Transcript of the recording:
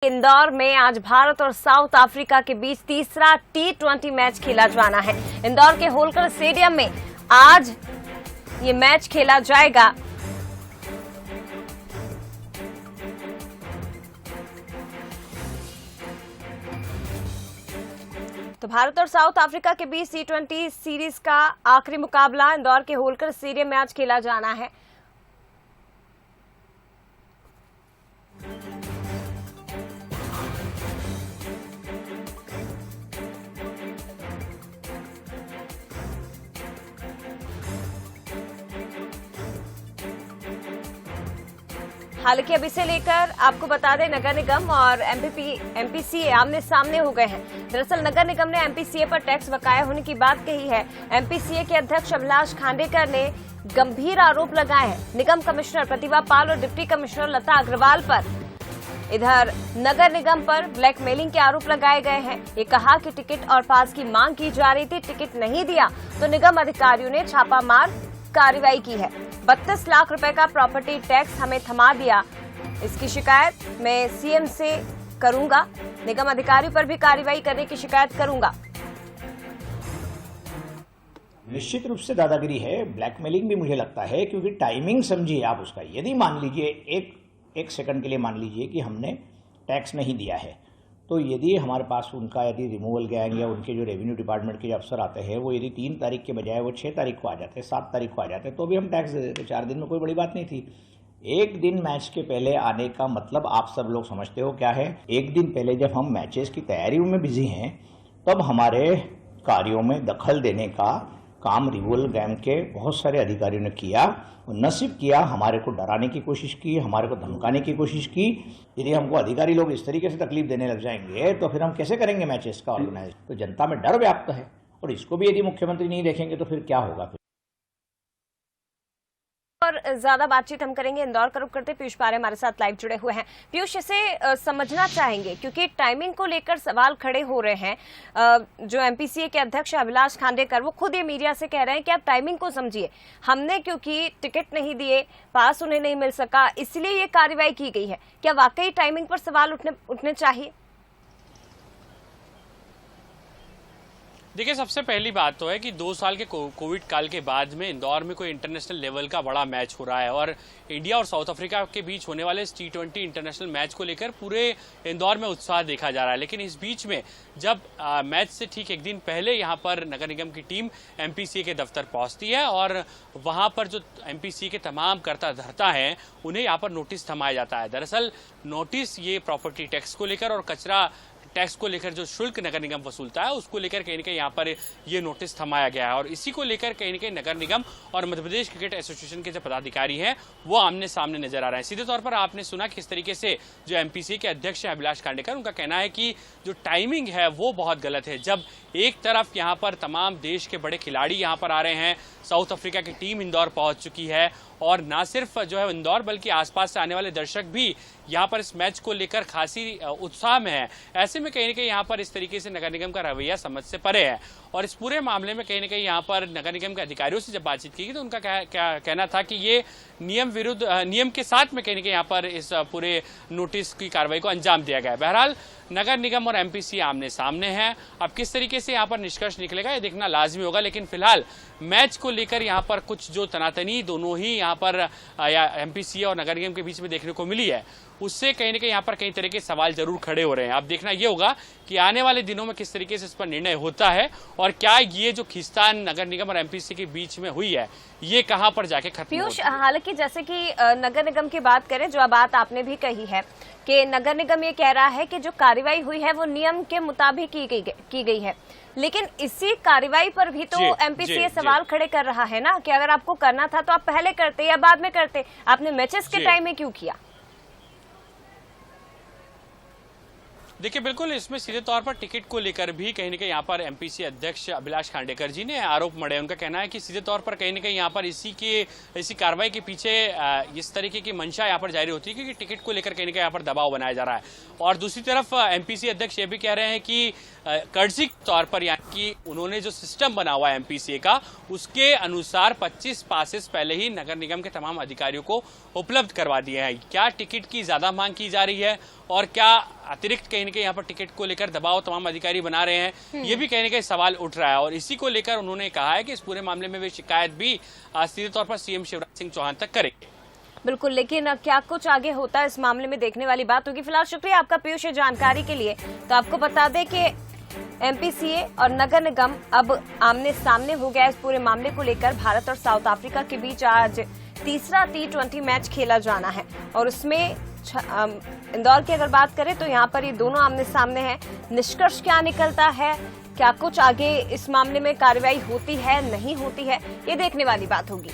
इंदौर में आज भारत और साउथ अफ्रीका के बीच तीसरा T20 मैच खेला जाना है। इंदौर के होलकर स्टेडियम में आज ये मैच खेला जाएगा। तो भारत और साउथ अफ्रीका के बीच T20 सीरीज का आखिरी मुकाबला इंदौर के होलकर स्टेडियम में आज खेला जाना है। हालांकि अब इसे लेकर आपको बता दें, नगर निगम और एमपीसीए आमने सामने हो गए हैं। दरअसल नगर निगम ने एमपीसीए पर टैक्स बकाया होने की बात कही है। एमपीसीए के अध्यक्ष अभिलाष खांडेकर ने गंभीर आरोप लगाए हैं निगम कमिश्नर प्रतिभा पाल और डिप्टी कमिश्नर लता अग्रवाल पर। इधर नगर निगम पर ब्लैकमेलिंग के आरोप लगाए गए हैं। ये कहा कि टिकट और पास की मांग की जा रही थी, टिकट नहीं दिया तो निगम अधिकारियों ने छापामार कार्रवाई की है। 32 लाख रुपए का प्रॉपर्टी टैक्स हमें थमा दिया, इसकी शिकायत मैं सीएम से करूंगा, निगम अधिकारी पर भी कार्रवाई करने की शिकायत करूंगा। निश्चित रूप से दादागिरी है, ब्लैकमेलिंग भी मुझे लगता है, क्योंकि टाइमिंग समझिए आप उसका। यदि मान लीजिए एक सेकंड के लिए मान लीजिए कि हमने टैक्स नहीं दिया है, तो यदि हमारे पास उनका यदि रिमूवल गैंग या उनके जो रेवेन्यू डिपार्टमेंट के जो अफसर आते हैं वो यदि 3 तारीख के बजाय वो 6 तारीख को आ जाते, 7 तारीख को आ जाते, तो भी हम टैक्स दे देते। 4 दिन में कोई बड़ी बात नहीं थी। एक दिन मैच के पहले आने का मतलब आप सब लोग समझते हो क्या है। एक दिन पहले जब हम मैचेस की तैयारियों में बिजी हैं, तब हमारे कार्यों में दखल देने का काम रिवोल गैंग के बहुत सारे अधिकारियों ने किया। नसीब किया, हमारे को डराने की कोशिश की, हमारे को धमकाने की कोशिश की। यदि हमको अधिकारी लोग इस तरीके से तकलीफ देने लग जाएंगे तो फिर हम कैसे करेंगे मैचेस का ऑर्गेनाइज। तो जनता में डर व्याप्त है, और इसको भी यदि मुख्यमंत्री नहीं देखेंगे तो फिर क्या होगा। और ज्यादा बातचीत हम करेंगे, इंदौर का रुख करते पीयूष पारे हमारे साथ लाइव जुड़े हुए हैं। पीयूष, इसे समझना चाहेंगे क्योंकि टाइमिंग को लेकर सवाल खड़े हो रहे हैं। जो एमपीसीए के अध्यक्ष अभिलाष खांडेकर वो खुद ये मीडिया से कह रहे हैं कि आप टाइमिंग को समझिए, हमने क्योंकि टिकट नहीं दिए, पास उन्हें नहीं मिल सका, इसलिए ये कार्रवाई की गई है। क्या वाकई टाइमिंग पर सवाल उठने चाहिए? देखिए, सबसे पहली बात तो है कि 2 साल के कोविड काल के बाद में इंदौर में कोई इंटरनेशनल लेवल का बड़ा मैच हो रहा है, और इंडिया और साउथ अफ्रीका के बीच होने वाले इस T20 इंटरनेशनल मैच को लेकर पूरे इंदौर में उत्साह देखा जा रहा है। लेकिन इस बीच में जब मैच से ठीक एक दिन पहले यहाँ पर नगर निगम की टीम एमपीसीए के दफ्तर पहुंचती है और वहां पर जो एमपीसीए के तमाम कर्ता धर्ता हैं उन्हें यहाँ पर नोटिस थमाया जाता है। दरअसल नोटिस ये प्रॉपर्टी टैक्स को लेकर और कचरा टैक्स को लेकर जो शुल्क नगर निगम वसूलता है उसको लेकर कहीं न कहीं यहाँ पर ये नोटिस थमाया गया है, और इसी को लेकर कहीं न कहीं नगर निगम और मध्य प्रदेश क्रिकेट एसोसिएशन के जो पदाधिकारी हैं वो आमने सामने नजर आ रहे हैं। सीधे तौर पर आपने सुना किस तरीके से जो एमपीसीए के अध्यक्ष हैं अभिलाष खांडेकर, उनका कहना है कि जो टाइमिंग है वो बहुत गलत है। जब एक तरफ यहाँ पर तमाम देश के बड़े खिलाड़ी यहाँ पर आ रहे हैं, साउथ अफ्रीका की टीम इंदौर पहुंच चुकी है, और ना सिर्फ जो है इंदौर बल्कि आसपास से आने वाले दर्शक भी यहाँ पर इस मैच को लेकर खासी उत्साह में है। ऐसे में कहीं न कहीं यहाँ पर इस तरीके से नगर निगम का रवैया समझ से परे है, और इस पूरे मामले में कहीं न कहीं यहाँ पर नगर निगम के अधिकारियों से जब बातचीत की तो उनका कहना था कि ये नियम के साथ में कहीं न कहीं यहाँ पर इस पूरे नोटिस की कार्रवाई को अंजाम दिया गया है। बहरहाल नगर निगम और एमपीसीए आमने सामने हैं। अब किस तरीके से यहाँ पर निष्कर्ष निकलेगा ये देखना लाजमी होगा, लेकिन फिलहाल मैच को लेकर यहाँ पर कुछ जो तनातनी दोनों ही यहाँ पर एमपीसीए और नगर निगम के बीच में देखने को मिली है, उससे कहीं न कहीं यहाँ पर कई तरह के सवाल जरूर खड़े हो रहे हैं। अब देखना ये होगा कि आने वाले दिनों में किस तरीके से इस पर निर्णय होता है, और क्या ये जो खींचतान नगर निगम और एमपीसीए के बीच में हुई है ये कहां पर जाके खत्म होती है। हालांकि जैसे कि नगर निगम की बात करें, जो बात आपने भी कही है कि नगर निगम ये कह रहा है कि जो कार्रवाई हुई है वो नियम के मुताबिक की गई है, लेकिन इसी कार्रवाई पर भी तो एमपीसीए सवाल खड़े कर रहा है ना कि अगर आपको करना था तो आप पहले करते या बाद में करते, आपने मैचेस के टाइम में क्यों किया? देखिए, बिल्कुल इसमें सीधे तौर पर टिकट को लेकर भी कहीं न कहीं यहाँ पर एमपीसीए अध्यक्ष अभिलाष खांडेकर जी ने आरोप मढ़े। उनका कहना है कि सीधे तौर पर कहीं न कहीं यहाँ पर इसी कार्रवाई के पीछे इस तरीके की मंशा यहाँ पर जारी होती है क्योंकि टिकट को लेकर कहीं न कहीं यहाँ पर दबाव बनाया जा रहा है। और दूसरी तरफ एमपीसीए अध्यक्ष ये भी कह रहे हैं कि कर्जी तौर पर यानी कि उन्होंने जो सिस्टम बना हुआ है एमपीसीए का, उसके अनुसार 25 पासेस पहले ही नगर निगम के तमाम अधिकारियों को उपलब्ध करवा दिए हैं। क्या टिकट की ज्यादा मांग की जा रही है और क्या अतिरिक्त कहीं न कहीं यहाँ पर टिकट को लेकर दबाव तमाम अधिकारी बना रहे हैं, ये भी कहीं न कहीं सवाल उठ रहा है। और इसी को लेकर उन्होंने कहा है कि इस पूरे मामले में वे शिकायत भी सीधे तौर पर सीएम शिवराज सिंह चौहान तक करेंगे। बिल्कुल, लेकिन क्या कुछ आगे होता है इस मामले में देखने वाली बात होगी। फिलहाल शुक्रिया आपका पीयूष जानकारी के लिए। तो आपको बता दें कि एमपीसीए और नगर निगम अब आमने सामने हो गया इस पूरे मामले को लेकर। भारत और साउथ अफ्रीका के बीच आज तीसरा T20 मैच खेला जाना है और उसमें इंदौर की अगर बात करें तो यहाँ पर ये दोनों आमने सामने हैं। निष्कर्ष क्या निकलता है, क्या कुछ आगे इस मामले में कार्रवाई होती है नहीं होती है, ये देखने वाली बात होगी।